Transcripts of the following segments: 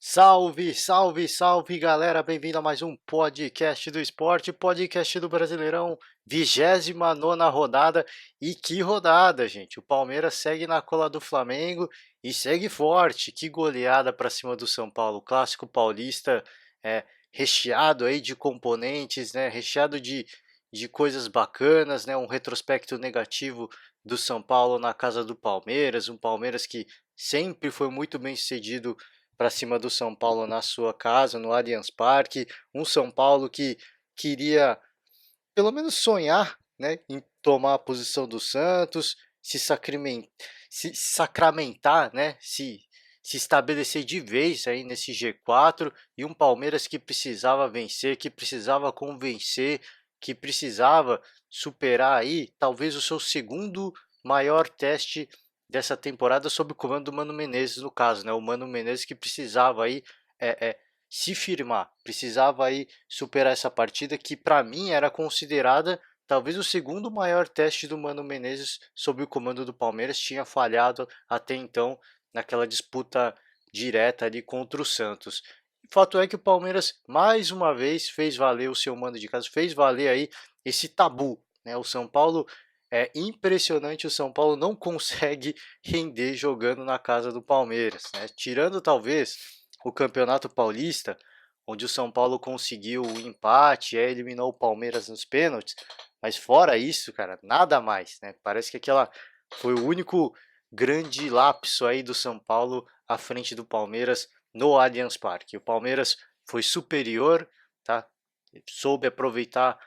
Salve, salve, salve galera, bem-vindo a mais um podcast do esporte, podcast do Brasileirão, 29ª rodada. E que rodada, gente! O Palmeiras segue na cola do Flamengo e segue forte. Que goleada para cima do São Paulo, clássico paulista, é, recheado aí de componentes, né? Recheado de coisas bacanas, né? Um retrospecto negativo do São Paulo na casa do Palmeiras, um Palmeiras que sempre foi muito bem sucedido para cima do São Paulo na sua casa, no Allianz Parque. Um São Paulo que queria pelo menos sonhar, né, em tomar a posição do Santos, se sacramentar, né, se estabelecer de vez aí nesse G4, e um Palmeiras que precisava vencer, que precisava convencer, que precisava superar aí talvez o seu segundo maior teste dessa temporada sob o comando do Mano Menezes, no caso, né? O Mano Menezes que precisava aí se firmar, precisava aí superar essa partida que para mim era considerada talvez o segundo maior teste do Mano Menezes sob o comando do Palmeiras, tinha falhado até então naquela disputa direta ali contra o Santos. O fato é que o Palmeiras mais uma vez fez valer o seu mando de casa, fez valer aí esse tabu, né? O São Paulo é impressionante, o São Paulo não consegue render jogando na casa do Palmeiras, né? Tirando talvez o Campeonato Paulista, onde o São Paulo conseguiu o empate, eliminou o Palmeiras nos pênaltis, mas fora isso, cara, nada mais, né? Parece que aquela foi o único grande lapso aí do São Paulo à frente do Palmeiras no Allianz Parque. O Palmeiras foi superior, tá? Soube aproveitar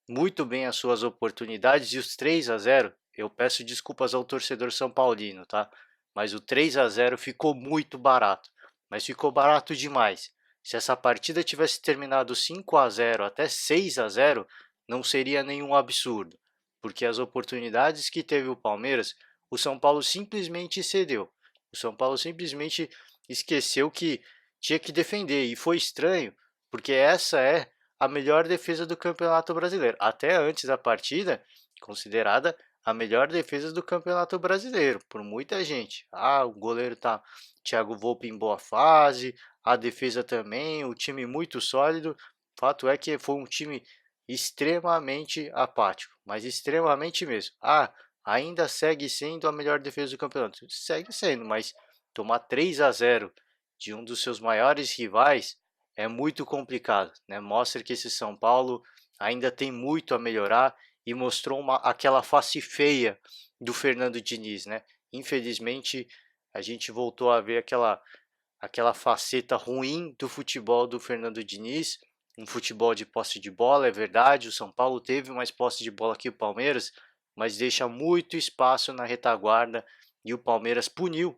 muito bem as suas oportunidades e os 3-0. Eu peço desculpas ao torcedor são paulino, tá? Mas o 3-0 ficou muito barato, mas ficou barato demais. Se essa partida tivesse terminado 5-0 até 6-0, não seria nenhum absurdo, porque as oportunidades que teve o Palmeiras, o São Paulo simplesmente cedeu. O São Paulo simplesmente esqueceu que tinha que defender, e foi estranho, porque essa é a melhor defesa do Campeonato Brasileiro. Até antes da partida, considerada a melhor defesa do Campeonato Brasileiro, por muita gente. Ah, o goleiro tá Thiago Volpe em boa fase, a defesa também, o time muito sólido. Fato é que foi um time extremamente apático, mas extremamente mesmo. Ah, ainda segue sendo a melhor defesa do campeonato. Segue sendo, mas tomar 3-0 de um dos seus maiores rivais é muito complicado, né? Mostra que esse São Paulo ainda tem muito a melhorar e mostrou aquela face feia do Fernando Diniz, né? Infelizmente, a gente voltou a ver aquela faceta ruim do futebol do Fernando Diniz, um futebol de posse de bola, é verdade, o São Paulo teve mais posse de bola que o Palmeiras, mas deixa muito espaço na retaguarda e o Palmeiras puniu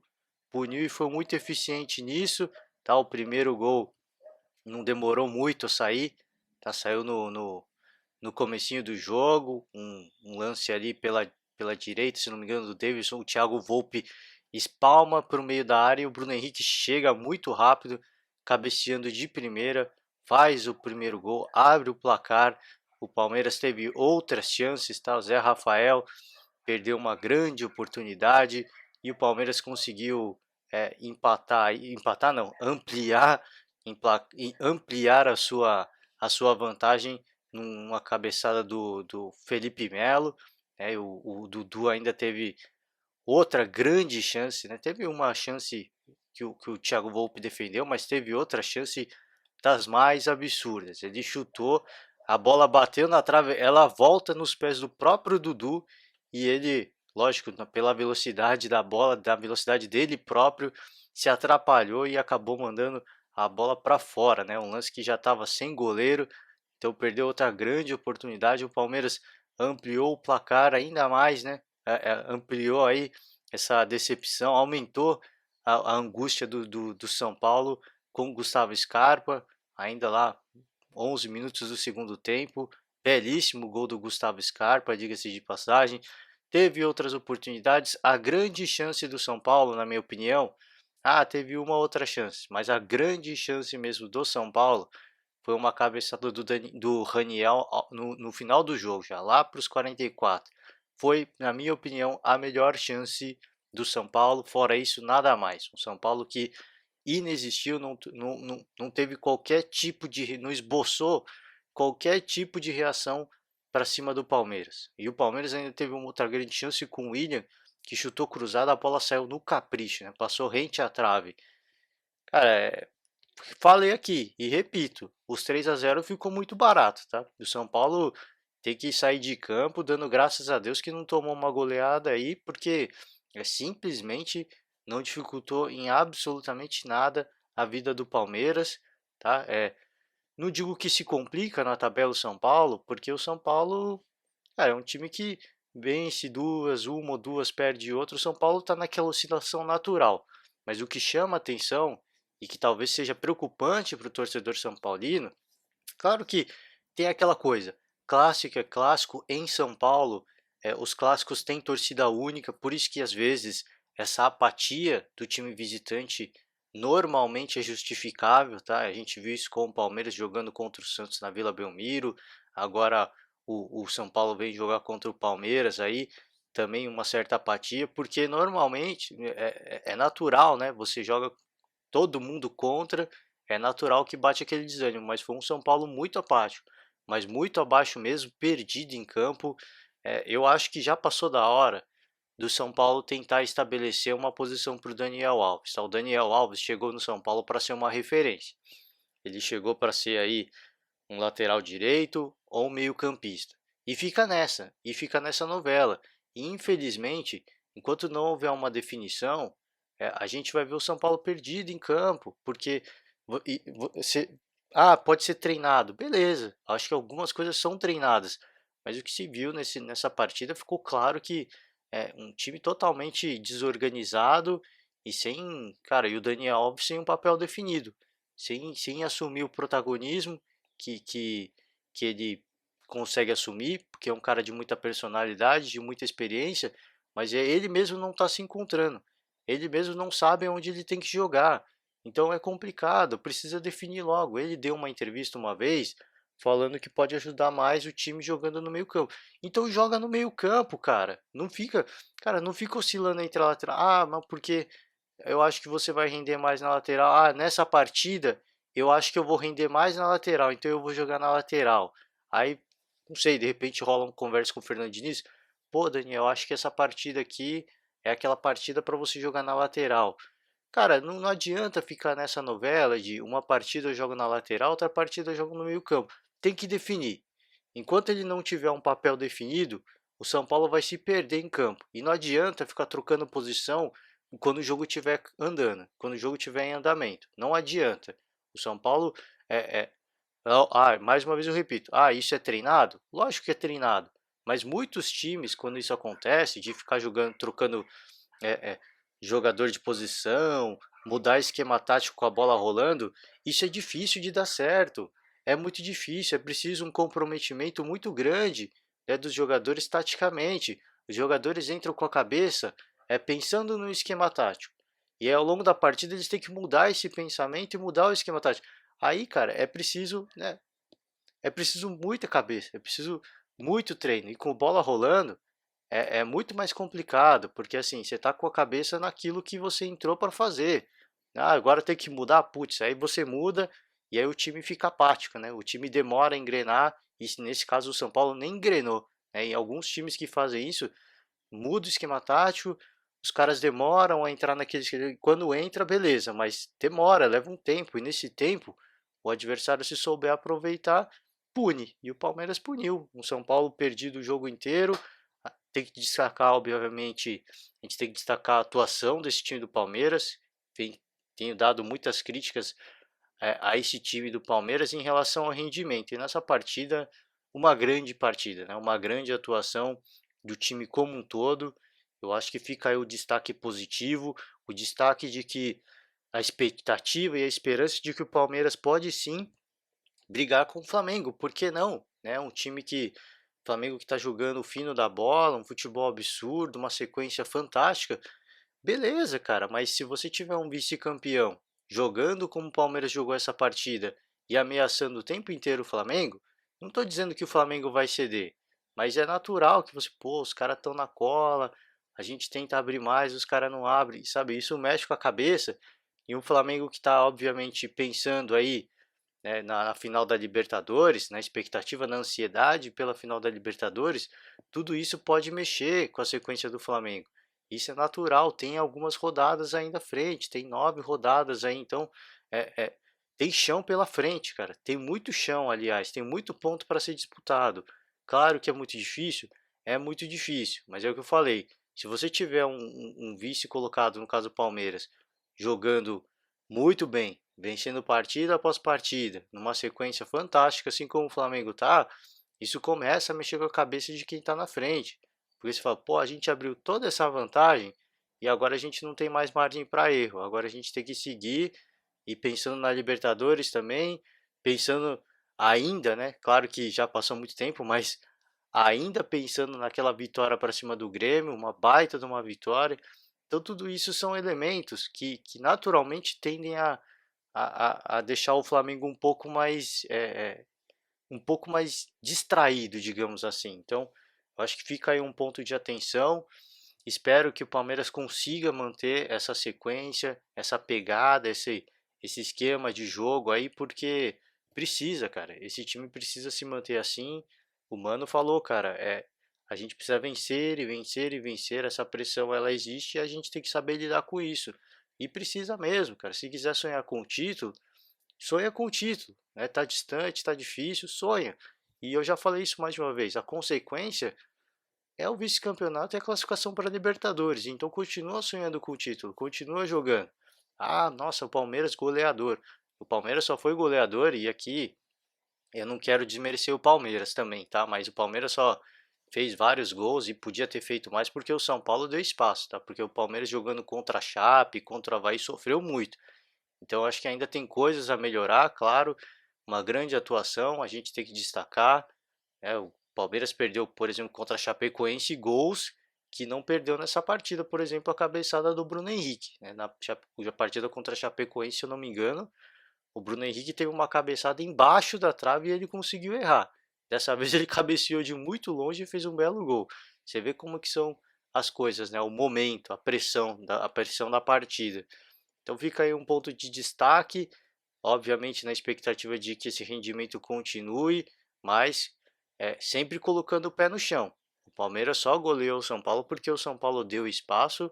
e foi muito eficiente nisso, tá? O primeiro gol não demorou muito a sair, tá? Saiu no comecinho do jogo, um lance ali pela direita, se não me engano, do Davidson, o Thiago Volpe espalma para o meio da área e o Bruno Henrique chega muito rápido, cabeceando de primeira, faz o primeiro gol, abre o placar. O Palmeiras teve outras chances, tá? O Zé Rafael perdeu uma grande oportunidade e o Palmeiras conseguiu empatar não, ampliar a sua vantagem numa cabeçada do Felipe Melo, né? O Dudu ainda teve outra grande chance, né? Teve uma chance que o Thiago Volpe defendeu, mas teve outra chance das mais absurdas. Ele chutou, a bola bateu na trave, ela volta nos pés do próprio Dudu e ele, lógico, pela velocidade da bola, da velocidade dele próprio, se atrapalhou e acabou mandando a bola para fora, né? Um lance que já estava sem goleiro, então perdeu outra grande oportunidade. O Palmeiras ampliou o placar ainda mais, né? Ampliou aí essa decepção, aumentou a angústia do São Paulo com o Gustavo Scarpa, ainda lá 11 minutos do segundo tempo, belíssimo gol do Gustavo Scarpa, diga-se de passagem. Teve outras oportunidades, a grande chance do São Paulo, na minha opinião, teve uma outra chance, mas a grande chance mesmo do São Paulo foi uma cabeçada do Raniel no final do jogo, já lá para os 44. Foi, na minha opinião, a melhor chance do São Paulo. Fora isso, nada mais. Um São Paulo que inexistiu, não teve qualquer tipo não esboçou qualquer tipo de reação para cima do Palmeiras. E o Palmeiras ainda teve uma outra grande chance com o William, que chutou cruzado, a bola saiu no capricho, né? Passou rente à trave. Cara, falei aqui e repito, os 3-0 ficou muito barato, tá? O São Paulo tem que sair de campo dando graças a Deus que não tomou uma goleada aí, porque simplesmente não dificultou em absolutamente nada a vida do Palmeiras, tá? Não digo que se complica na tabela o São Paulo, porque o São Paulo, cara, é um time que vence duas, uma ou duas, perde outra. O São Paulo está naquela oscilação natural. Mas o que chama atenção e que talvez seja preocupante para o torcedor são paulino, claro que tem aquela coisa, clássico é clássico em São Paulo, os clássicos têm torcida única, por isso que às vezes essa apatia do time visitante normalmente é justificável, tá? A gente viu isso com o Palmeiras jogando contra o Santos na Vila Belmiro, agora o São Paulo vem jogar contra o Palmeiras aí, também uma certa apatia, porque normalmente é natural, né? Você joga todo mundo contra, é natural que bate aquele desânimo, mas foi um São Paulo muito apático, mas muito abaixo mesmo, perdido em campo. Eu acho que já passou da hora do São Paulo tentar estabelecer uma posição para o Daniel Alves. O Daniel Alves chegou no São Paulo para ser uma referência. Ele chegou para ser aí um lateral direito ou um meio-campista. E fica nessa novela. E infelizmente, enquanto não houver uma definição, a gente vai ver o São Paulo perdido em campo, porque você, pode ser treinado, beleza. Acho que algumas coisas são treinadas, mas o que se viu nessa partida ficou claro que é um time totalmente desorganizado e sem, cara, e o Daniel Alves sem um papel definido, sem assumir o protagonismo que, que, que ele consegue assumir, porque é um cara de muita personalidade, de muita experiência, mas ele mesmo não está se encontrando. Ele mesmo não sabe onde ele tem que jogar. Então é complicado, precisa definir logo. Ele deu uma entrevista uma vez falando que pode ajudar mais o time jogando no meio-campo. Então joga no meio-campo, cara. Não fica oscilando entre a lateral. Ah, mas porque eu acho que você vai render mais na lateral. Ah, nessa partida eu acho que eu vou render mais na lateral, então eu vou jogar na lateral. Aí, não sei, de repente rola uma conversa com o Fernando Diniz. Pô, Daniel, acho que essa partida aqui é aquela partida para você jogar na lateral. Cara, não adianta ficar nessa novela de uma partida eu jogo na lateral, outra partida eu jogo no meio campo. Tem que definir. Enquanto ele não tiver um papel definido, o São Paulo vai se perder em campo. E não adianta ficar trocando posição quando o jogo estiver andando, quando o jogo estiver em andamento. Não adianta. O São Paulo é, é, mais uma vez eu repito, isso é treinado? Lógico que é treinado. Mas muitos times, quando isso acontece, de ficar jogando, trocando é, é, jogador de posição, mudar esquema tático com a bola rolando, isso é difícil de dar certo. É muito difícil, é preciso um comprometimento muito grande, né, dos jogadores taticamente. Os jogadores entram com a cabeça pensando no esquema tático. E ao longo da partida eles têm que mudar esse pensamento e mudar o esquema tático. Aí, cara, é preciso muita cabeça, é preciso muito treino. E com bola rolando, é muito mais complicado, porque assim, você tá com a cabeça naquilo que você entrou para fazer. Agora tem que mudar, putz, aí você muda e aí o time fica apático, né? O time demora a engrenar, e nesse caso o São Paulo nem engrenou, né? Em alguns times que fazem isso, muda o esquema tático, os caras demoram a entrar naquele. Quando entra, beleza, mas demora, leva um tempo, e nesse tempo, o adversário, se souber aproveitar, pune. E o Palmeiras puniu. O São Paulo perdido o jogo inteiro. Tem que destacar, obviamente, a gente tem que destacar a atuação desse time do Palmeiras. Tenho dado muitas críticas a esse time do Palmeiras em relação ao rendimento. E nessa partida, uma grande partida, né? Uma grande atuação do time como um todo. Eu acho que fica aí o destaque positivo, o destaque de que a expectativa e a esperança de que o Palmeiras pode sim brigar com o Flamengo, por que não? Né? Um time que Flamengo que está jogando o fino da bola, um futebol absurdo, uma sequência fantástica. Beleza, cara, mas se você tiver um vice-campeão jogando como o Palmeiras jogou essa partida e ameaçando o tempo inteiro o Flamengo, não estou dizendo que o Flamengo vai ceder, mas é natural que você, pô, os caras estão na cola, a gente tenta abrir mais, os caras não abrem, sabe? Isso mexe com a cabeça e um Flamengo que está obviamente pensando aí, né, na final da Libertadores, na expectativa, na ansiedade pela final da Libertadores, tudo isso pode mexer com a sequência do Flamengo. Isso é natural, tem algumas rodadas ainda à frente, tem 9 rodadas aí, então é, é, tem chão pela frente, cara. Tem muito chão, aliás, tem muito ponto para ser disputado. Claro que é muito difícil, mas é o que eu falei. Se você tiver um vice colocado, no caso o Palmeiras, jogando muito bem, vencendo partida após partida, numa sequência fantástica, assim como o Flamengo tá, isso começa a mexer com a cabeça de quem tá na frente. Porque você fala, pô, a gente abriu toda essa vantagem e agora a gente não tem mais margem para erro. Agora a gente tem que seguir e pensando na Libertadores também, pensando ainda, né? Claro que já passou muito tempo, mas ainda pensando naquela vitória para cima do Grêmio, uma baita de uma vitória. Então tudo isso são elementos que naturalmente tendem a deixar o Flamengo um pouco mais distraído, digamos assim. Então, eu acho que fica aí um ponto de atenção. Espero que o Palmeiras consiga manter essa sequência, essa pegada, esse esquema de jogo aí, porque precisa, cara. Esse time precisa se manter assim. O Mano falou, cara, a gente precisa vencer e vencer e vencer. Essa pressão ela existe e a gente tem que saber lidar com isso. E precisa mesmo, cara. Se quiser sonhar com o título, sonha com o título, né? Tá distante, tá difícil, sonha. E eu já falei isso mais de uma vez. A consequência é o vice-campeonato e a classificação para a Libertadores. Então continua sonhando com o título, continua jogando. Ah, nossa, o Palmeiras goleador. O Palmeiras só foi goleador e aqui eu não quero desmerecer o Palmeiras também, tá? Mas o Palmeiras só fez vários gols e podia ter feito mais porque o São Paulo deu espaço, tá? Porque o Palmeiras jogando contra a Chape, contra o Avaí sofreu muito. Então acho que ainda tem coisas a melhorar, claro. Uma grande atuação, a gente tem que destacar. O Palmeiras perdeu, por exemplo, contra a Chapecoense gols que não perdeu nessa partida, por exemplo, a cabeçada do Bruno Henrique. Né? Na partida contra a Chapecoense, se eu não me engano, o Bruno Henrique teve uma cabeçada embaixo da trave e ele conseguiu errar. Dessa vez ele cabeceou de muito longe e fez um belo gol. Você vê como que são as coisas, né? O momento, a pressão da partida. Então fica aí um ponto de destaque, obviamente na expectativa de que esse rendimento continue, mas sempre colocando o pé no chão. O Palmeiras só goleou o São Paulo porque o São Paulo deu espaço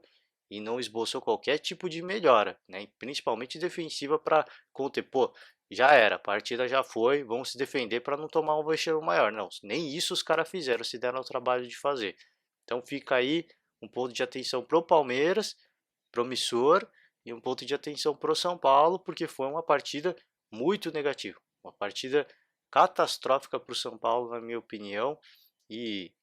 e não esboçou qualquer tipo de melhora, né? Principalmente defensiva para conter. Pô, já era, a partida já foi, vamos se defender para não tomar um vexame maior. Não, nem isso os caras fizeram, se deram o trabalho de fazer. Então fica aí um ponto de atenção pro Palmeiras, promissor, e um ponto de atenção pro São Paulo, porque foi uma partida muito negativa, uma partida catastrófica para o São Paulo, na minha opinião, e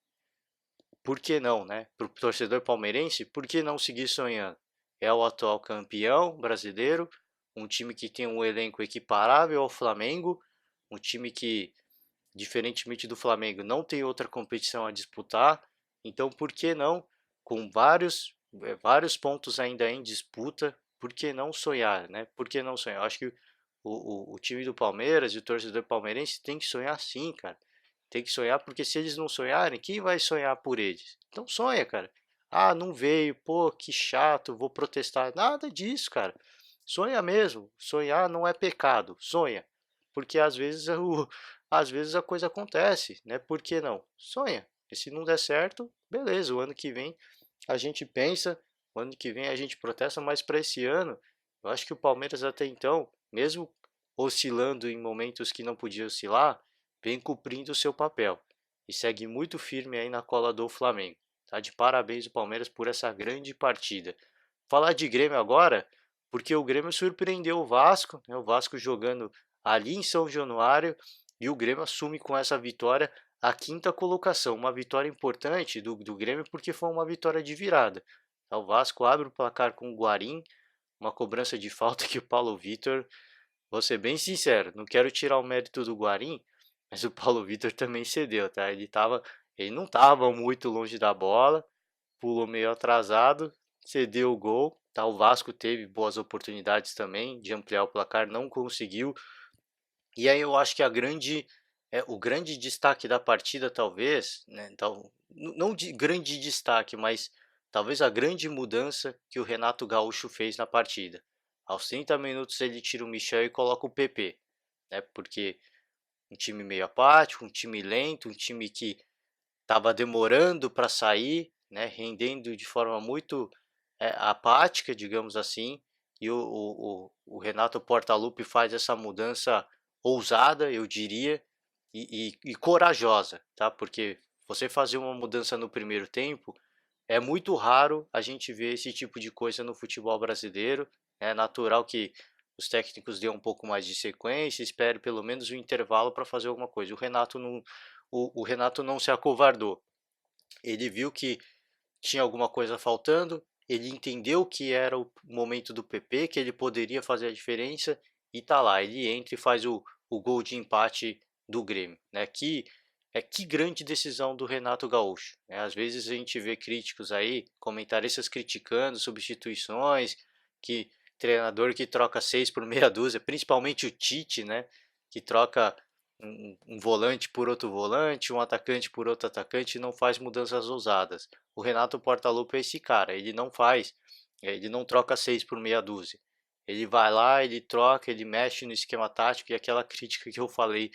por que não, né? Para o torcedor palmeirense, por que não seguir sonhando? É o atual campeão brasileiro, um time que tem um elenco equiparável ao Flamengo, um time que, diferentemente do Flamengo, não tem outra competição a disputar. Então, por que não, com vários pontos ainda em disputa, por que não sonhar, né? Por que não sonhar? Eu acho que o time do Palmeiras e o torcedor palmeirense tem que sonhar sim, cara. Tem que sonhar, porque se eles não sonharem, quem vai sonhar por eles? Então sonha, cara. Ah, não veio, pô, que chato, vou protestar. Nada disso, cara. Sonha mesmo. Sonhar não é pecado. Sonha. Porque às vezes a coisa acontece, né? Por que não? Sonha. E se não der certo, beleza. O ano que vem a gente pensa, o ano que vem a gente protesta, mas para esse ano, eu acho que o Palmeiras até então, mesmo oscilando em momentos que não podia oscilar, vem cumprindo o seu papel e segue muito firme aí na cola do Flamengo. Tá de parabéns o Palmeiras por essa grande partida. Falar de Grêmio agora, porque o Grêmio surpreendeu o Vasco, né? O Vasco jogando ali em São Januário e o Grêmio assume com essa vitória a quinta colocação. Uma vitória importante do Grêmio porque foi uma vitória de virada. O Vasco abre o placar com o Guarim, uma cobrança de falta que o Paulo Vitor, vou ser bem sincero, não quero tirar o mérito do Guarim, mas o Paulo Vitor também cedeu, tá? Ele não estava muito longe da bola, pulou meio atrasado, cedeu o gol. Tá? O Vasco teve boas oportunidades também de ampliar o placar, não conseguiu. E aí eu acho que o grande destaque da partida, talvez, né? Então, não de grande destaque, mas talvez a grande mudança que o Renato Gaúcho fez na partida. Aos 30 minutos ele tira o Michel e coloca o PP, né? Porque um time meio apático, um time lento, um time que estava demorando para sair, né? Rendendo de forma muito apática, digamos assim. E o Renato Portaluppi faz essa mudança ousada, eu diria, e corajosa, tá? Porque você fazer uma mudança no primeiro tempo é muito raro a gente ver esse tipo de coisa no futebol brasileiro. É natural que os técnicos dêem um pouco mais de sequência, espere pelo menos um intervalo para fazer alguma coisa. O Renato não se acovardou. Ele viu que tinha alguma coisa faltando, ele entendeu que era o momento do PP, que ele poderia fazer a diferença e tá lá. Ele entra e faz o gol de empate do Grêmio, né? Que grande decisão do Renato Gaúcho, né? Às vezes a gente vê críticos aí, comentaristas criticando substituições, que treinador que troca 6 por meia dúzia, principalmente o Tite, né? Que troca um volante por outro volante, um atacante por outro atacante, e não faz mudanças ousadas. O Renato Portaluppi é esse cara, ele não faz, ele não troca 6 por meia dúzia. Ele vai lá, ele troca, ele mexe no esquema tático, e aquela crítica que eu falei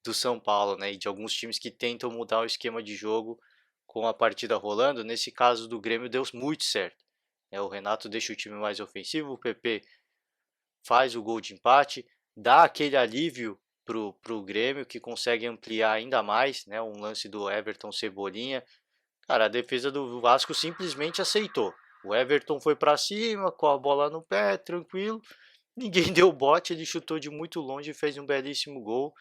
do São Paulo, né, e de alguns times que tentam mudar o esquema de jogo com a partida rolando. Nesse caso do Grêmio deu muito certo. O Renato deixa o time mais ofensivo, o PP faz o gol de empate, dá aquele alívio pro Grêmio, que consegue ampliar ainda mais, né? Um lance do Everton Cebolinha. Cara, a defesa do Vasco simplesmente aceitou. O Everton foi para cima, com a bola no pé, tranquilo. Ninguém deu bote, ele chutou de muito longe e fez um belíssimo gol.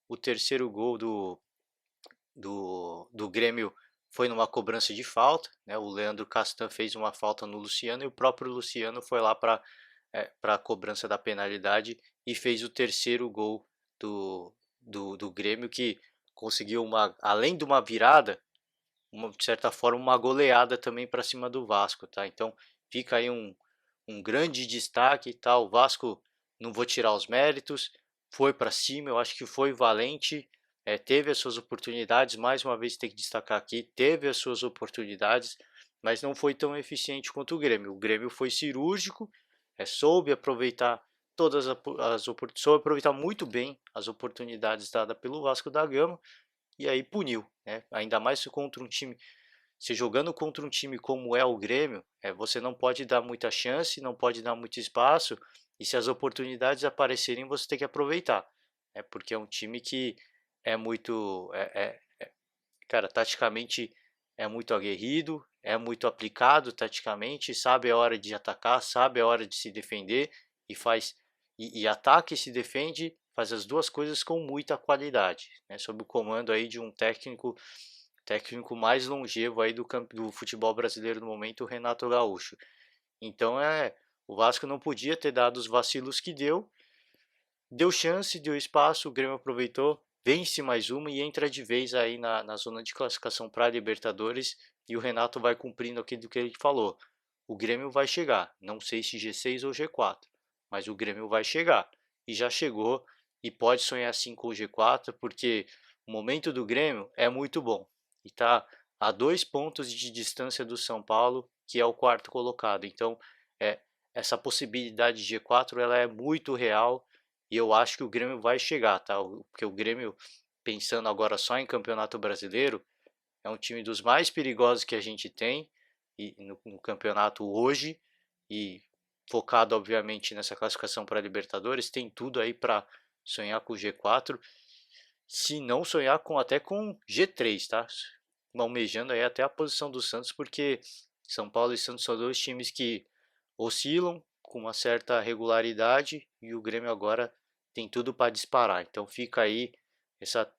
O terceiro gol do Grêmio foi numa cobrança de falta, né? O Leandro Castan fez uma falta no Luciano e o próprio Luciano foi lá para a cobrança da penalidade e fez o terceiro gol do Grêmio, que conseguiu além de uma virada, de certa forma, uma goleada também para cima do Vasco, tá? Então fica aí um grande destaque, tá? O Vasco, não vou tirar os méritos, foi para cima, eu acho que foi valente, teve as suas oportunidades, mais uma vez tem que destacar aqui, teve as suas oportunidades, mas não foi tão eficiente quanto o Grêmio. O Grêmio foi cirúrgico, soube aproveitar soube aproveitar muito bem as oportunidades dadas pelo Vasco da Gama e aí puniu, né? Ainda mais contra um time, se jogando contra um time como é o Grêmio, você não pode dar muita chance, não pode dar muito espaço, e se as oportunidades aparecerem, você tem que aproveitar, porque é um time que é muito, cara, taticamente é muito aguerrido, é muito aplicado taticamente, sabe a hora de atacar, sabe a hora de se defender e faz e ataca e se defende, faz as duas coisas com muita qualidade, né? Sob o comando aí de um técnico mais longevo aí do futebol brasileiro no momento, o Renato Gaúcho. Então o Vasco não podia ter dado os vacilos que deu chance, deu espaço, o Grêmio aproveitou, vence mais uma e entra de vez aí na zona de classificação para a Libertadores, e o Renato vai cumprindo aquilo que ele falou. O Grêmio vai chegar, não sei se G6 ou G4, mas o Grêmio vai chegar e já chegou e pode sonhar sim com o G4, porque o momento do Grêmio é muito bom e está a 2 pontos de distância do São Paulo, que é o quarto colocado. Então, é, essa possibilidade de G4 ela é muito real e eu acho que o Grêmio vai chegar, tá? Porque o Grêmio, pensando agora só em Campeonato Brasileiro, é um time dos mais perigosos que a gente tem no campeonato hoje, e focado obviamente nessa classificação para a Libertadores, tem tudo aí para sonhar com o G4, se não sonhar até com G3, tá? Almejando aí até a posição do Santos, porque São Paulo e Santos são dois times que oscilam com uma certa regularidade e o Grêmio agora tem tudo para disparar. Então fica aí essa,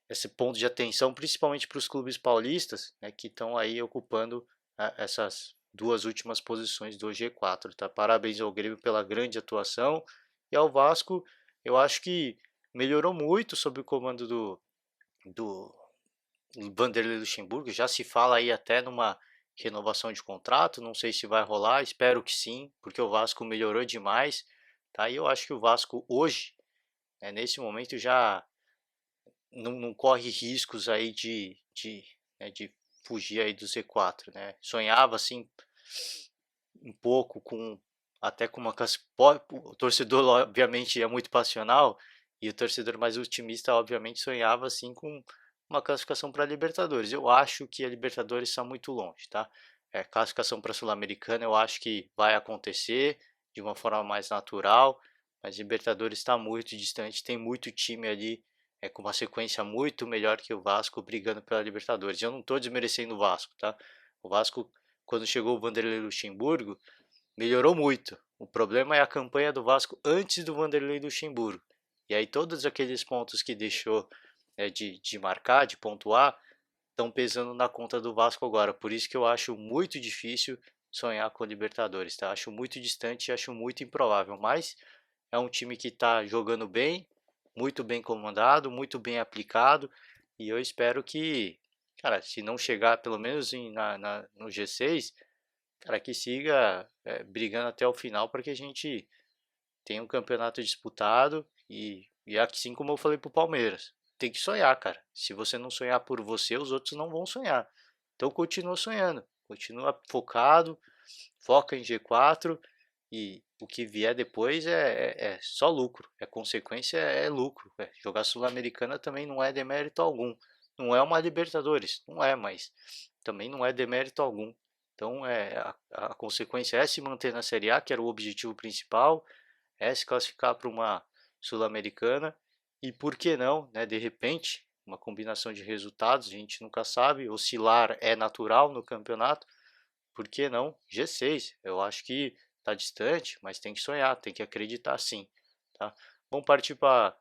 esse ponto de atenção, principalmente para os clubes paulistas, né, que estão aí ocupando essas duas últimas posições do G4. Tá? Parabéns ao Grêmio pela grande atuação e ao Vasco, eu acho que melhorou muito sob o comando do Vanderlei Luxemburgo. Já se fala aí até numa renovação de contrato, não sei se vai rolar, espero que sim, porque o Vasco melhorou demais, tá? E eu acho que o Vasco hoje, né, nesse momento, já não corre riscos aí de fugir aí do Z4, né? Sonhava assim um pouco com até com uma o torcedor obviamente é muito passional, e o torcedor mais otimista obviamente sonhava assim com uma classificação para a Libertadores. Eu acho que a Libertadores está muito longe, tá? Classificação para a Sul-Americana eu acho que vai acontecer de uma forma mais natural, mas Libertadores está muito distante, tem muito time ali com uma sequência muito melhor que o Vasco brigando pela Libertadores. Eu não estou desmerecendo o Vasco, tá? O Vasco, quando chegou o Vanderlei Luxemburgo, melhorou muito. O problema é a campanha do Vasco antes do Vanderlei Luxemburgo. E aí todos aqueles pontos que deixou de marcar, de pontuar, estão pesando na conta do Vasco agora. Por isso que eu acho muito difícil sonhar com a Libertadores, tá? Acho muito distante e acho muito improvável. Mas é um time que está jogando bem, muito bem comandado, muito bem aplicado. E eu espero que, cara, se não chegar pelo menos no G6, cara, que siga brigando até o final para que a gente tenha um campeonato disputado e assim como eu falei pro Palmeiras, tem que sonhar, cara. Se você não sonhar por você, os outros não vão sonhar. Então continua sonhando, continua focado, foca em G4 e o que vier depois é só lucro, é consequência, é lucro. Jogar Sul-Americana também não é demérito algum. Não é uma Libertadores, não é, mas também não é demérito algum. Então a consequência é se manter na Série A, que era o objetivo principal, é se classificar para uma Sul-Americana e por que não, né, de repente, uma combinação de resultados, a gente nunca sabe, oscilar é natural no campeonato, por que não G6? Eu acho que está distante, mas tem que sonhar, tem que acreditar sim, tá? Vamos partir para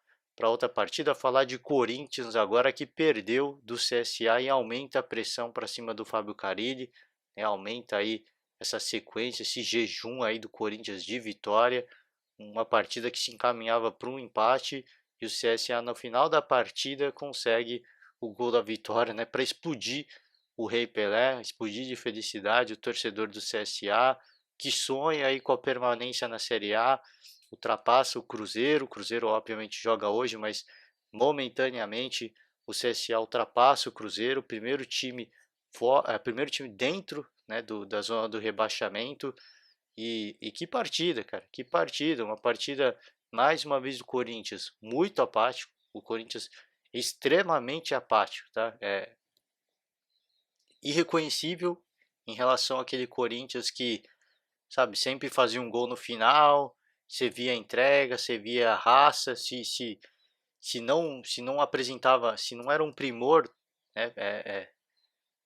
outra partida, falar de Corinthians agora que perdeu do CSA e aumenta a pressão para cima do Fábio Carille, né? Aumenta aí essa sequência, esse jejum aí do Corinthians de vitória, uma partida que se encaminhava para um empate e o CSA no final da partida consegue o gol da vitória, né, para explodir o Rei Pelé, explodir de felicidade o torcedor do CSA, que sonha aí com a permanência na Série A, ultrapassa o Cruzeiro obviamente joga hoje, mas momentaneamente o CSA ultrapassa o Cruzeiro, primeiro time dentro, né, da zona do rebaixamento, e que partida, cara, que partida, uma partida mais uma vez do Corinthians muito apático, o Corinthians extremamente apático, tá? Irreconhecível em relação àquele Corinthians que, sabe, sempre fazia um gol no final, você via a entrega, você via a raça, se não apresentava, se não era um primor, né,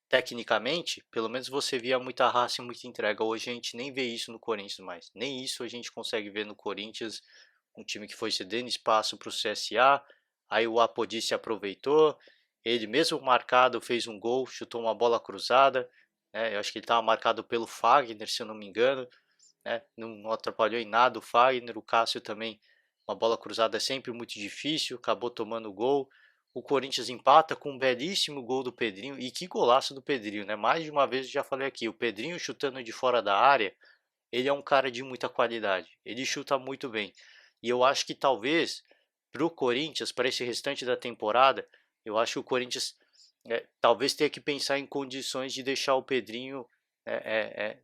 tecnicamente, pelo menos você via muita raça e muita entrega. Hoje a gente nem vê isso no Corinthians mais. Nem isso a gente consegue ver no Corinthians, um time que foi cedendo espaço para o CSA, aí o Apodi aproveitou, ele mesmo marcado fez um gol, chutou uma bola cruzada, né? Eu acho que ele estava marcado pelo Fagner, se eu não me engano, né? Não atrapalhou em nada o Fagner, o Cássio também, uma bola cruzada é sempre muito difícil, acabou tomando o gol. O Corinthians empata com um belíssimo gol do Pedrinho, e que golaço do Pedrinho, né? Mais de uma vez eu já falei aqui, o Pedrinho chutando de fora da área, ele é um cara de muita qualidade, ele chuta muito bem. E eu acho que talvez para o Corinthians, para esse restante da temporada, eu acho que o Corinthians talvez tenha que pensar em condições de deixar o Pedrinho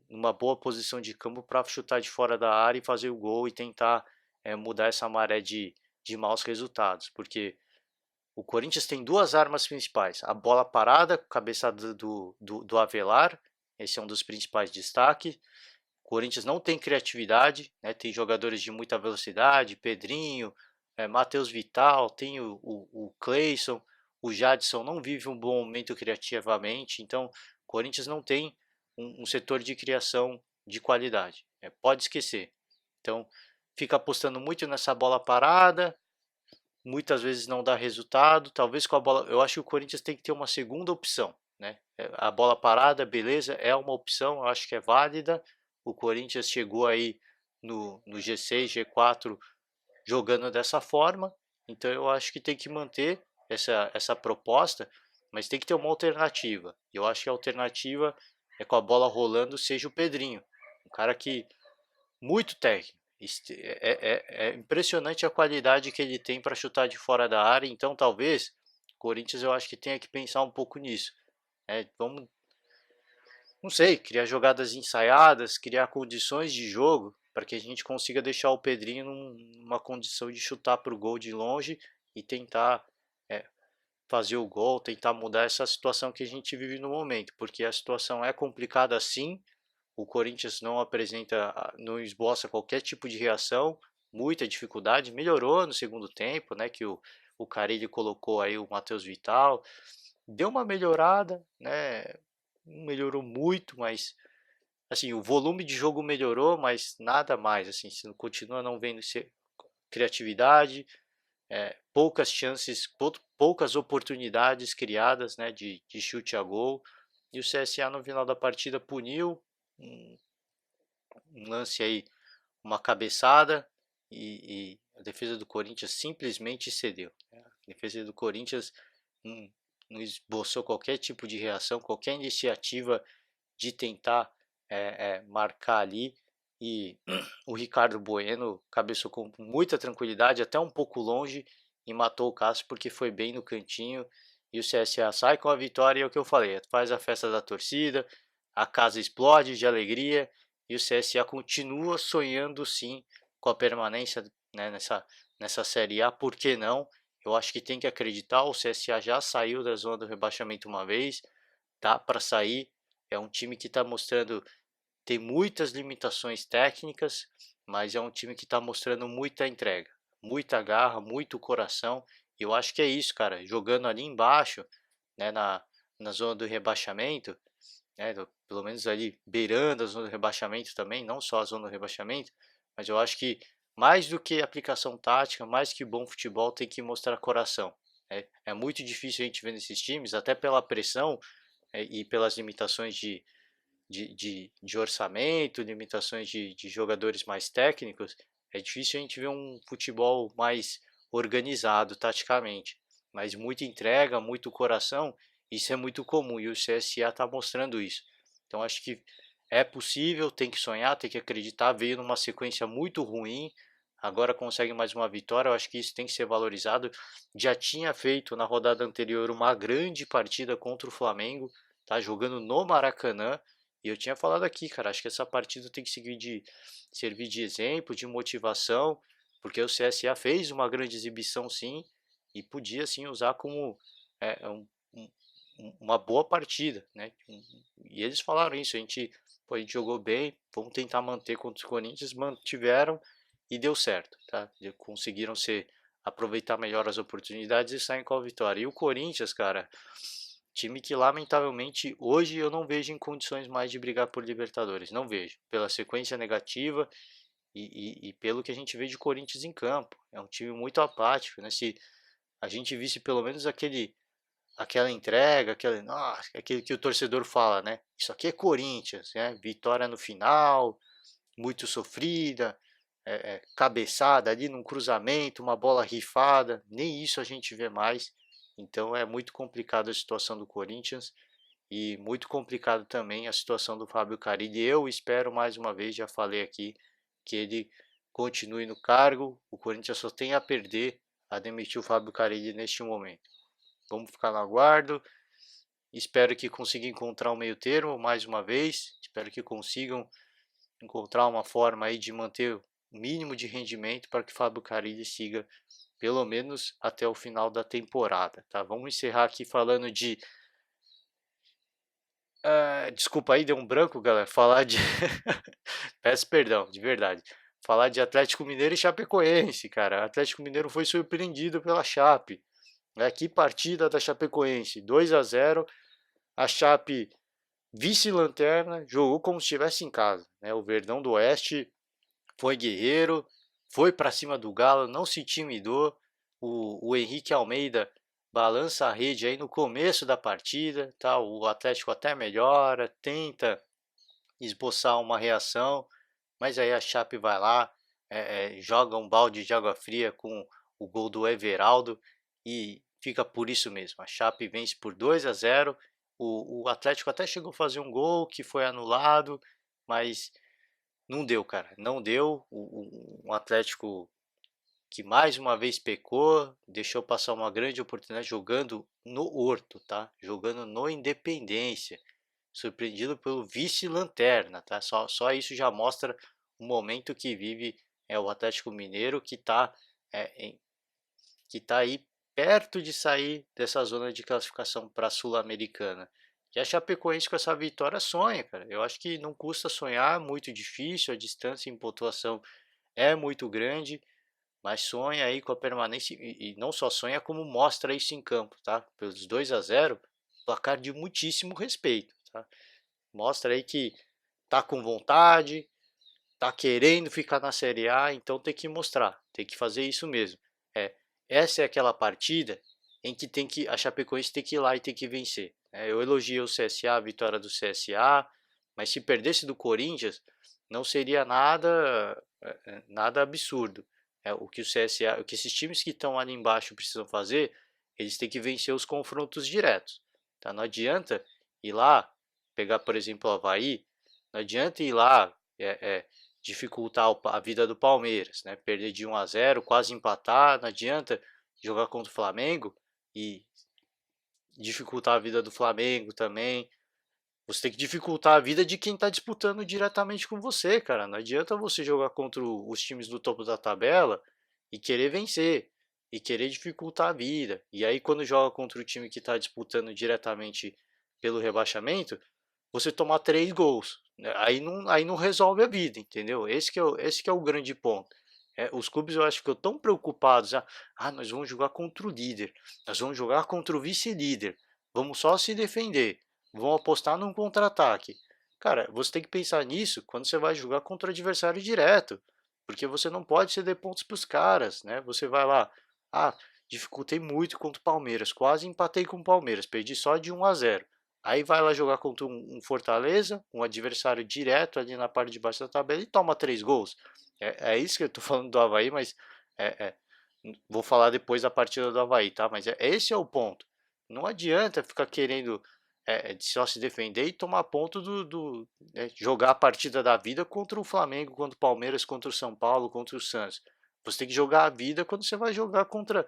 numa boa posição de campo para chutar de fora da área e fazer o gol e tentar mudar essa maré de maus resultados, porque o Corinthians tem duas armas principais: a bola parada, cabeçada do Avelar, esse é um dos principais destaques. O Corinthians não tem criatividade, né? Tem jogadores de muita velocidade, Pedrinho, Matheus Vital, tem o Cleison, o Jadson não vive um bom momento criativamente, então o Corinthians não tem um setor de criação de qualidade, pode esquecer. Então fica apostando muito nessa bola parada, muitas vezes não dá resultado. Talvez com a bola, eu acho que o Corinthians tem que ter uma segunda opção, né? A bola parada, beleza, é uma opção, eu acho que é válida. O Corinthians chegou aí no G6, G4 jogando dessa forma, então eu acho que tem que manter essa proposta, mas tem que ter uma alternativa. Eu acho que a alternativa é com a bola rolando, seja o Pedrinho, um cara que muito técnico. É impressionante a qualidade que ele tem para chutar de fora da área. Então, talvez o Corinthians eu acho que tenha que pensar um pouco nisso. Vamos, não sei, criar jogadas ensaiadas, criar condições de jogo para que a gente consiga deixar o Pedrinho numa condição de chutar para o gol de longe e tentar é, fazer o gol, tentar mudar essa situação que a gente vive no momento, porque a situação é complicada sim, o Corinthians não apresenta, não esboça qualquer tipo de reação, muita dificuldade, melhorou no segundo tempo, né, que o Carille colocou aí o Matheus Vital, deu uma melhorada, né, não melhorou muito, mas assim, o volume de jogo melhorou, mas nada mais, assim, você continua não vendo criatividade, poucas chances, poucas oportunidades criadas, né, de chute a gol, e o CSA no final da partida puniu um, um lance aí, uma cabeçada, e a defesa do Corinthians simplesmente cedeu. A defesa do Corinthians não, não esboçou qualquer tipo de reação, qualquer iniciativa de tentar marcar ali, e o Ricardo Bueno cabeçou com muita tranquilidade, até um pouco longe, e matou o Cássio porque foi bem no cantinho, e o CSA sai com a vitória, e é o que eu falei, faz a festa da torcida, a casa explode de alegria, e o CSA continua sonhando sim com a permanência, né, nessa Série A, por que não? Eu acho que tem que acreditar, o CSA já saiu da zona do rebaixamento uma vez, dá para sair, é um time que está mostrando, tem muitas limitações técnicas, mas é um time que está mostrando muita entrega, muita garra, muito coração. E eu acho que é isso, cara. Jogando ali embaixo, né, na zona do rebaixamento, né, pelo menos ali beirando a zona do rebaixamento também, não só a zona do rebaixamento, mas eu acho que mais do que aplicação tática, mais que bom futebol, tem que mostrar coração. É muito difícil a gente ver nesses times, até pela pressão e pelas limitações de orçamento, limitações de jogadores mais técnicos, é difícil a gente ver um futebol mais organizado taticamente. Mas muita entrega, muito coração, isso é muito comum e o CSA está mostrando isso. Então acho que é possível, tem que sonhar, tem que acreditar. Veio numa sequência muito ruim, agora consegue mais uma vitória. Eu acho que isso tem que ser valorizado. Já tinha feito na rodada anterior uma grande partida contra o Flamengo, tá jogando no Maracanã. E eu tinha falado aqui, cara, acho que essa partida tem que servir de exemplo, de motivação, porque o CSA fez uma grande exibição sim, e podia sim usar como um, uma boa partida, né? E eles falaram isso, a gente jogou bem, vamos tentar manter contra os Corinthians, mantiveram e deu certo, tá? Conseguiram aproveitar melhor as oportunidades e saem com a vitória. E o Corinthians, cara, time que lamentavelmente hoje eu não vejo em condições mais de brigar por Libertadores, não vejo, pela sequência negativa e pelo que a gente vê de Corinthians em campo. É um time muito apático, né? Se a gente visse pelo menos aquela entrega, aquele que o torcedor fala, né? Isso aqui é Corinthians, né? Vitória no final, muito sofrida, cabeçada ali num cruzamento, uma bola rifada, nem isso a gente vê mais. Então é muito complicado a situação do Corinthians e muito complicado também a situação do Fábio Carille. Eu espero mais uma vez, já falei aqui, que ele continue no cargo. O Corinthians só tem a perder a demitir o Fábio Carille neste momento. Vamos ficar no aguardo. Espero que consigam encontrar um meio termo mais uma vez. Espero que consigam encontrar uma forma aí de manter o mínimo de rendimento para que Fábio Carille siga pelo menos até o final da temporada, tá? Vamos encerrar aqui falando de desculpa aí, deu um branco, galera. Falar de peço perdão, de verdade. Falar de Atlético Mineiro e Chapecoense, cara. Atlético Mineiro foi surpreendido pela Chape, né? Que partida da Chapecoense, 2-0. A Chape vice-lanterna, jogou como se estivesse em casa, né? O Verdão do Oeste foi guerreiro, foi para cima do Galo, não se intimidou. O Henrique Almeida balança a rede aí no começo da partida, tá? O Atlético até melhora, tenta esboçar uma reação, mas aí a Chape vai lá, joga um balde de água fria com o gol do Everaldo e fica por isso mesmo. A Chape vence por 2-0. O Atlético até chegou a fazer um gol que foi anulado, mas não deu, cara. Não deu. O Atlético que mais uma vez pecou, deixou passar uma grande oportunidade jogando no Horto, tá? Jogando no Independência, surpreendido pelo vice-lanterna, tá? Só isso já mostra o momento que vive o Atlético Mineiro, que está que tá aí perto de sair dessa zona de classificação para a Sul-Americana. E a Chapecoense com essa vitória sonha, cara. Eu acho que não custa sonhar, muito difícil, a distância em pontuação é muito grande, mas sonha aí com a permanência e não só sonha, como mostra isso em campo, tá? Pelos 2-0, placar de muitíssimo respeito, tá? Mostra aí que tá com vontade, tá querendo ficar na Série A, então tem que mostrar, tem que fazer isso mesmo. É, essa é aquela partida em que a Chapecoense tem que ir lá e tem que vencer. Eu elogiei o CSA, a vitória do CSA, mas se perdesse do Corinthians, não seria nada absurdo. O que o CSA, o que esses times que estão ali embaixo precisam fazer, eles têm que vencer os confrontos diretos. Tá? Não adianta ir lá, pegar por exemplo o Avaí, não adianta ir lá dificultar a vida do Palmeiras, né? Perder de 1-0, quase empatar, não adianta jogar contra o Flamengo e dificultar a vida do Flamengo também. Você tem que dificultar a vida de quem está disputando diretamente com você, cara. Não adianta você jogar contra os times do topo da tabela e querer vencer, e querer dificultar a vida. E aí, quando joga contra o time que está disputando diretamente pelo rebaixamento, você tomar 3 gols. Né? Aí não resolve a vida, entendeu? Esse que é o grande ponto. Os clubes eu acho que estão tão preocupados. Nós vamos jogar contra o líder, nós vamos jogar contra o vice-líder, vamos só se defender, vamos apostar num contra-ataque. Cara, você tem que pensar nisso quando você vai jogar contra o adversário direto, porque você não pode ceder pontos para os caras, né? Você vai lá, dificultei muito contra o Palmeiras, quase empatei com o Palmeiras, perdi só de 1-0. Aí vai lá jogar contra um Fortaleza, um adversário direto ali na parte de baixo da tabela e toma 3 gols. É isso que eu tô falando do Avaí, mas é, é, vou falar depois da partida do Avaí, tá? Mas esse é o ponto. Não adianta ficar querendo só se defender e tomar ponto jogar a partida da vida contra o Flamengo, contra o Palmeiras, contra o São Paulo, contra o Santos. Você tem que jogar a vida quando você vai jogar contra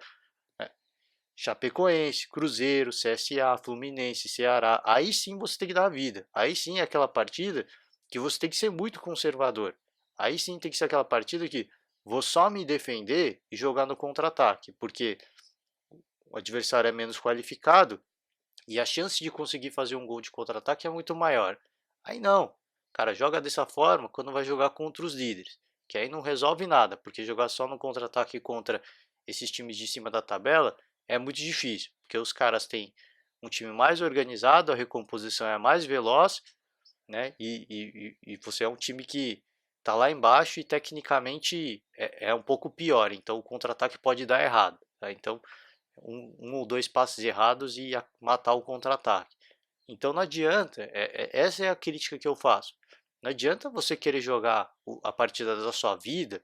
Chapecoense, Cruzeiro, CSA, Fluminense, Ceará. Aí sim você tem que dar a vida. Aí sim é aquela partida que você tem que ser muito conservador. Aí sim tem que ser aquela partida que vou só me defender e jogar no contra-ataque, porque o adversário é menos qualificado e a chance de conseguir fazer um gol de contra-ataque é muito maior. Aí não, cara, joga dessa forma quando vai jogar contra os líderes, que aí não resolve nada, porque jogar só no contra-ataque contra esses times de cima da tabela é muito difícil, porque os caras têm um time mais organizado, a recomposição é mais veloz, né? E você é um time que tá lá embaixo e tecnicamente é um pouco pior, então o contra-ataque pode dar errado. Tá? Então um ou dois passes errados e matar o contra-ataque. Então não adianta, essa é a crítica que eu faço. Não adianta você querer jogar a partida da sua vida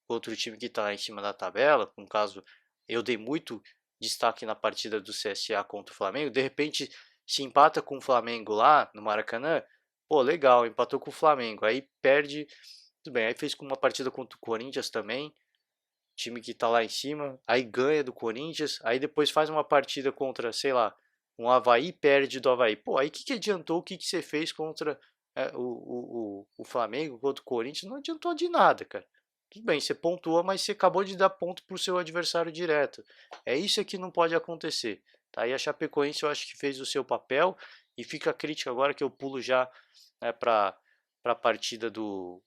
contra o time que está em cima da tabela. No caso, eu dei muito destaque na partida do CSA contra o Flamengo. De repente, se empata com o Flamengo lá no Maracanã, pô, legal, empatou com o Flamengo. Aí perde, tudo bem. Aí fez com uma partida contra o Corinthians também, time que tá lá em cima, aí ganha do Corinthians, aí depois faz uma partida contra, sei lá, um Avaí, perde do Avaí. Pô, aí o que adiantou, o que você fez contra o Flamengo, contra o Corinthians? Não adiantou de nada, cara. Tudo bem, você pontuou, mas você acabou de dar ponto pro seu adversário direto. É isso que não pode acontecer. Tá? E a Chapecoense eu acho que fez o seu papel, e fica a crítica agora que eu pulo já, né, para a partida do,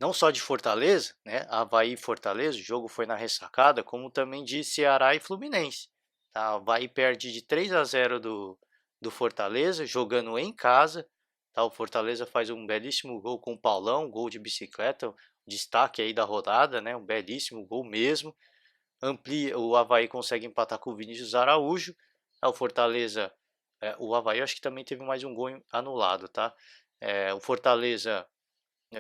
não só de Fortaleza, né, Avaí e Fortaleza, o jogo foi na ressacada, como também de Ceará e Fluminense. Tá? O Avaí perde de 3-0 do Fortaleza, jogando em casa. Tá? O Fortaleza faz um belíssimo gol com o Paulão, gol de bicicleta, destaque aí da rodada, né, um belíssimo gol mesmo. Amplia, o Avaí consegue empatar com o Vinícius Araújo. O Fortaleza, o Avaí acho que também teve mais um gol anulado, tá? O Fortaleza,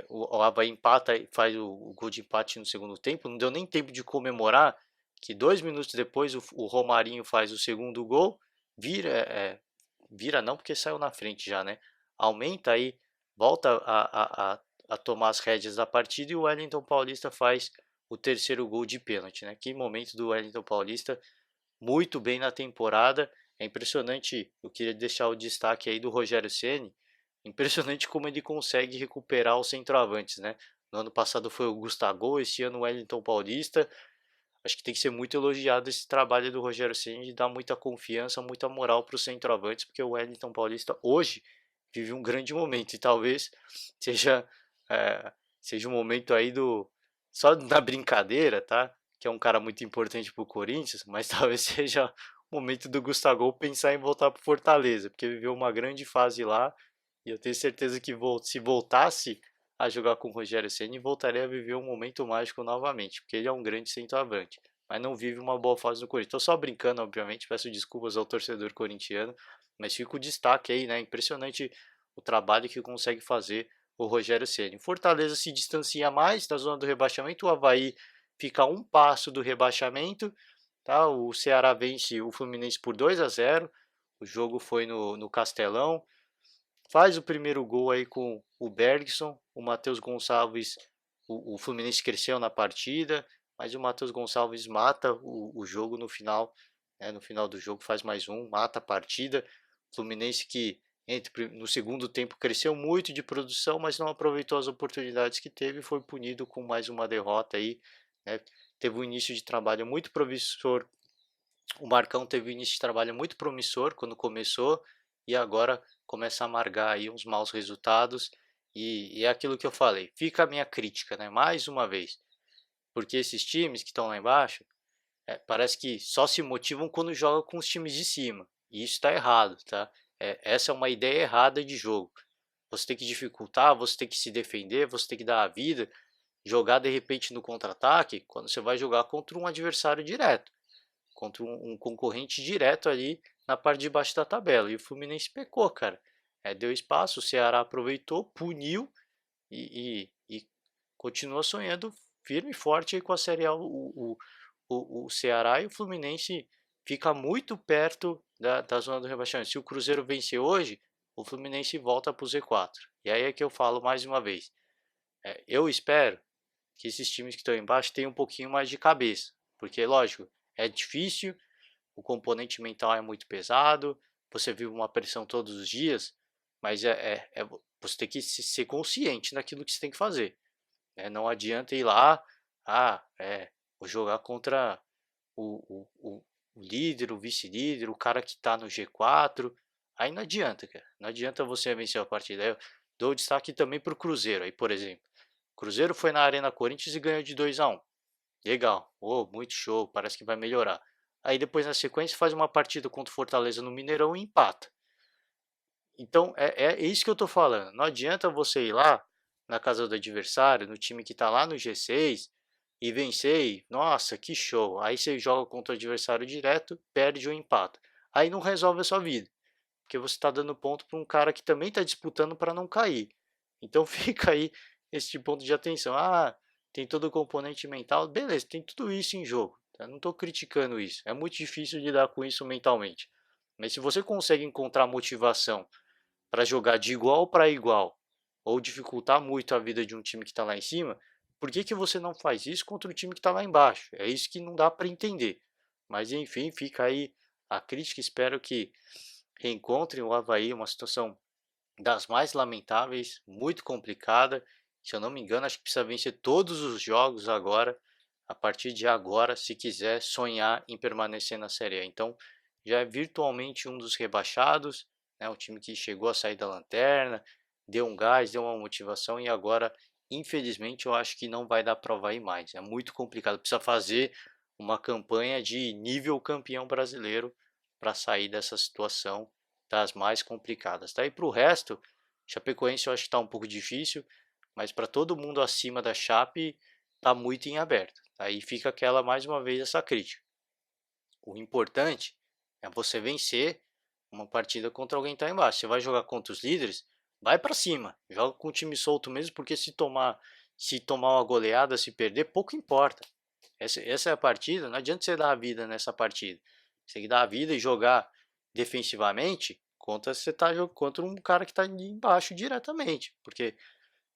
o Avaí empata e faz o gol de empate no segundo tempo. Não deu nem tempo de comemorar, que 2 minutos depois o Romarinho faz o segundo gol. Vira, vira não, porque saiu na frente já, né? Aumenta aí, volta a tomar as rédeas da partida, e o Wellington Paulista faz o terceiro gol de pênalti, né? Que momento do Wellington Paulista, muito bem na temporada. É impressionante. Eu queria deixar o destaque aí do Rogério Ceni, Impressionante como ele consegue recuperar os centroavantes, né? No ano passado foi o Gustavo, esse ano o Wellington Paulista. Acho que tem que ser muito elogiado esse trabalho do Rogério Ceni de dar muita confiança, muita moral para os centroavantes, porque o Wellington Paulista hoje vive um grande momento e talvez seja seja um momento aí do só na brincadeira, tá? Que é um cara muito importante para o Corinthians, mas talvez seja o momento do Gustavo pensar em voltar para Fortaleza, porque viveu uma grande fase lá e eu tenho certeza que se voltasse a jogar com o Rogério Ceni, voltaria a viver um momento mágico novamente, porque ele é um grande centroavante, mas não vive uma boa fase no Corinthians. Estou só brincando, obviamente, peço desculpas ao torcedor corintiano, mas fica o destaque aí, né? Impressionante o trabalho que consegue fazer o Rogério Ceni. Fortaleza se distancia mais da zona do rebaixamento, o Avaí fica a um passo do rebaixamento, tá? O Ceará vence o Fluminense por 2-0. O jogo foi no Castelão. Faz o primeiro gol aí com o Bergson, o Matheus Gonçalves, o Fluminense cresceu na partida, mas o Matheus Gonçalves mata o jogo no final, né, no final do jogo faz mais um, mata a partida. O Fluminense que no segundo tempo cresceu muito de produção, mas não aproveitou as oportunidades que teve e foi punido com mais uma derrota aí, né? Teve um início de trabalho muito promissor. O Marcão teve um início de trabalho muito promissor quando começou e agora começa a amargar aí uns maus resultados. E é aquilo que eu falei, fica a minha crítica, né? Mais uma vez, porque esses times que estão lá embaixo parece que só se motivam quando jogam com os times de cima. E isso está errado, tá? Essa é uma ideia errada de jogo. Você tem que dificultar, você tem que se defender, você tem que dar a vida, jogar de repente no contra-ataque quando você vai jogar contra um adversário direto, contra um concorrente direto ali na parte de baixo da tabela. E o Fluminense pecou, cara. Deu espaço, o Ceará aproveitou, puniu e continua sonhando firme e forte aí com a Série A. O Ceará e o Fluminense fica muito perto da zona do rebaixamento. Se o Cruzeiro vencer hoje, o Fluminense volta para o Z4. E aí é que eu falo mais uma vez. Eu espero que esses times que estão embaixo tenham um pouquinho mais de cabeça. Porque, lógico, é difícil, o componente mental é muito pesado, você vive uma pressão todos os dias, mas você tem que ser consciente daquilo que você tem que fazer. Não adianta ir lá, vou jogar contra o líder, o vice-líder, o cara que está no G4. Aí não adianta, cara. Não adianta você vencer a partida. Eu dou destaque também para o Cruzeiro, aí, por exemplo. O Cruzeiro foi na Arena Corinthians e ganhou de 2-1. Legal, muito show, parece que vai melhorar. Aí depois na sequência faz uma partida contra o Fortaleza no Mineirão e empata. Então é isso que eu tô falando. Não adianta você ir lá na casa do adversário, no time que tá lá no G6 e vencer. Nossa, que show. Aí você joga contra o adversário direto, perde ou empata. Aí não resolve a sua vida, porque você está dando ponto para um cara que também está disputando para não cair. Então fica aí esse ponto de atenção. Tem todo o componente mental, beleza, tem tudo isso em jogo. Tá? Não estou criticando isso. É muito difícil lidar com isso mentalmente. Mas se você consegue encontrar motivação para jogar de igual para igual ou dificultar muito a vida de um time que está lá em cima, por que você não faz isso contra o time que está lá embaixo? É isso que não dá para entender. Mas enfim, fica aí a crítica. Espero que reencontrem o Avaí, uma situação das mais lamentáveis, muito complicada. Se eu não me engano, acho que precisa vencer todos os jogos agora, a partir de agora, se quiser sonhar em permanecer na Série A. Então, já é virtualmente um dos rebaixados, né? Um time que chegou a sair da lanterna, deu um gás, deu uma motivação e agora, infelizmente, eu acho que não vai dar para ir mais. É muito complicado, precisa fazer uma campanha de nível campeão brasileiro para sair dessa situação das mais complicadas. Tá? E para o resto, Chapecoense eu acho que está um pouco difícil, mas para todo mundo acima da Chape está muito em aberto. Aí fica aquela mais uma vez essa crítica. O importante é você vencer uma partida contra alguém que está embaixo. Você vai jogar contra os líderes, vai para cima, joga com o time solto mesmo, porque se tomar uma goleada, se perder, pouco importa. Essa é a partida, não adianta você dar a vida nessa partida. Você tem que dar a vida e jogar defensivamente contra você tá contra um cara que está embaixo diretamente, porque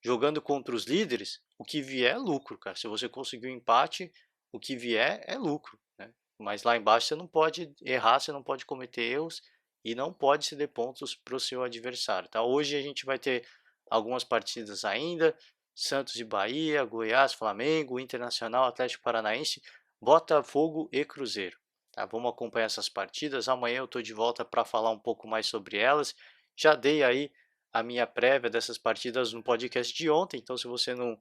jogando contra os líderes, o que vier é lucro, cara. Se você conseguir um empate, o que vier é lucro, né? Mas lá embaixo você não pode errar, você não pode cometer erros e não pode ceder pontos para o seu adversário, tá? Hoje a gente vai ter algumas partidas ainda, Santos e Bahia, Goiás, Flamengo, Internacional, Atlético Paranaense, Botafogo e Cruzeiro. Tá? Vamos acompanhar essas partidas. Amanhã eu estou de volta para falar um pouco mais sobre elas. Já dei aí a minha prévia dessas partidas no podcast de ontem, então se você não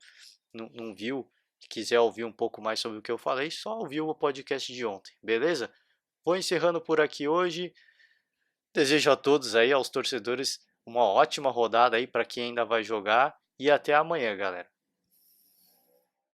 viu, quiser ouvir um pouco mais sobre o que eu falei, só ouviu o podcast de ontem, beleza? Vou encerrando por aqui hoje. Desejo a todos aí, aos torcedores, uma ótima rodada aí para quem ainda vai jogar e até amanhã, galera.